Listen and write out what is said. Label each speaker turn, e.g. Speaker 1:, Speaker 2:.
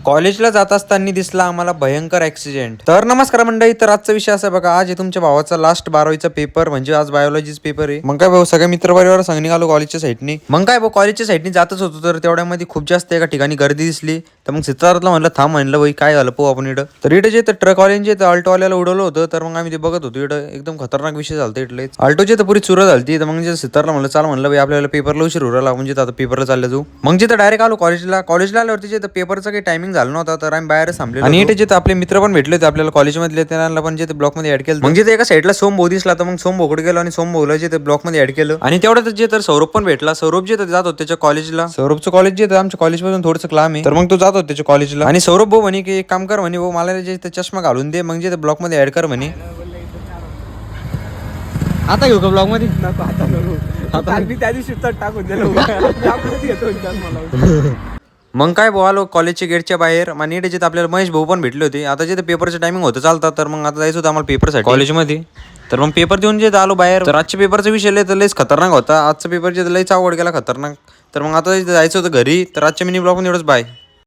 Speaker 1: कॉलेजला जात असताना दिसला आम्हाला भयंकर ऍक्सिडेंट. तर नमस्कार मंडळी, तर आजचा विषय असा बघा, आज आहे तुमच्या भावाचा लास्ट 12वीचा पेपर, म्हणजे आज बायोलॉजीचा पेपर आहे. मग काय भाऊ, सगळे मित्रपरिवार संग निघालो कॉलेजच्या साईडनी. मग काय भाऊ, कॉलेजच्या साईडनी जातच होतो तर तेवढ्यामध्ये खूप जास्त एका ठिकाणी गर्दी दिसली. तर मग सिद्धार्थला म्हणलं थांब, म्हणलं भाई काय झालं पाहू आपण इकडं. तर इकडे जे ट्रक वाल्यांचे ऑल्टोवाल्याला उडवलं होतं. तर मग आम्ही ते बघत होतो. इकडं एकदम खतरनाक विषय झाला इथले. ऑल्टोची तर पुरी चुरा झाली. तर मग जे सिद्धार्थला म्हणलं चाल, म्हणलं भाई आपल्याला पेपरला उशीर उरला, म्हणजे आता पेपरला चाललं जाऊ. मग जिथं डायरेक्ट आलो कॉलेजला आल्यावरती जे पेपरचं काही टायमिंग झालं नव्हता. तर आम्ही बाहेर थांबलेलो. आणि इथे जिथे आपले मित्र पण भेटले होते आपल्याला कॉलेजमधले, त्यांना पण जे ब्लॉक मध्ये ऍड केलं. म्हणजे ते एका साईडला सोमभाऊ दिसला, तर मग सोमभाऊकडे गेलो आणि सोमभाऊला जे ब्लॉक मध्ये ऍड केलं. आणि तेवढ्यात जे तर सौरभ पण भेटला. सौरभ जे जात होते त्याच्या कॉलेजला. सौरभचं कॉलेज जे आमच्या कॉलेजपासून थोडंसं लांब आहे. तर मग तो जात होता त्याच्या कॉलेजला. आणि सौरभ भाऊ म्हणे की एक काम कर, म्हणे भाऊ मला जे चष्मा घालून दे, मग जे ब्लॉक मध्ये ऍड कर म्हणे.
Speaker 2: आता घेऊ का ब्लॉग मध्ये?
Speaker 3: आता मी त्या दिवशी तर टाकून दिलं
Speaker 1: मग काय भाऊ, आलो कॉलेजच्या गेटच्या बाहेर. आणि इथे आपल्याला महेश भाऊ पण भेटले होते. आता जे पेपरचं टायमिंग होतं चालतात. तर मग आता जायचं होतं आम्हाला पेपरसाठी कॉलेजमध्ये. तर मग पेपर देऊन जे आलो बाहेर. तर आजच्या पेपरचा विषय लय लयच खतरनाक होता. आजचा पेपर जे लयच आवड गेला खतरनाक. तर मग आता जायचं होतं घरी. तर आजच्या मिनी ब्लॉग मध्ये एवढंच, बाय.